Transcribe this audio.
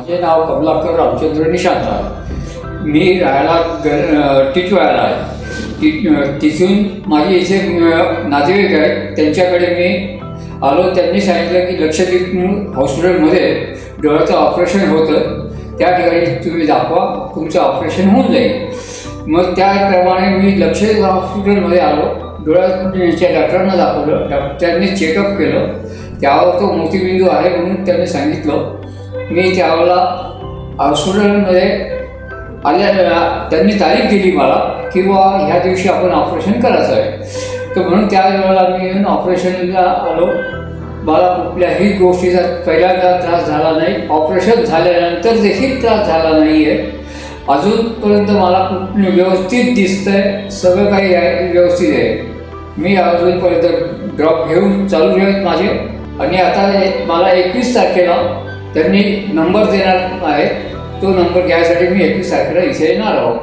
माझे नाव कमलाकर रामचंद्र निशांत आहे. मी राहायला टिटवाळ्याला आहे. तिथून माझी इथे नातेवाईक आहेत, त्यांच्याकडे मी आलो. त्यांनी सांगितलं की लक्षद्वीप हॉस्पिटलमध्ये डोळ्याचं ऑपरेशन होतं, त्या ठिकाणी तुम्ही दाखवा, तुमचं ऑपरेशन होऊन जाईल. मग त्याप्रमाणे मी लक्षद्वीप हॉस्पिटलमध्ये आलो. डोळ्याच्या डॉक्टरांना दाखवलं. डॉक्टरांनी चेकअप केलं, त्यावर तो मोतीबिंदू आहे म्हणून त्यांनी सांगितलं. मी त्यावेळेला हॉस्पिटलमध्ये आल्या त्यांनी तारीख दिली मला की बुवा ह्या दिवशी आपण ऑपरेशन करायचं आहे. तर म्हणून त्यावेळेला मी येऊन ऑपरेशनला आलो. मला कुठल्याही गोष्टीचा पहिल्यांदा त्रास झाला नाही. ऑपरेशन झाल्यानंतर देखील त्रास झाला नाही आहे. अजूनपर्यंत मला व्यवस्थित दिसतं आहे, सगळं काही आहे, व्यवस्थित आहे. मी अजूनपर्यंत ड्रॉप घेऊन चालू आहेत माझे. आणि आता मला 21 तारखेला त्यांनी नंबर देणार आहे. तो नंबर घ्यायसाठी मी 21 तारखेला इथे येणार आहोत.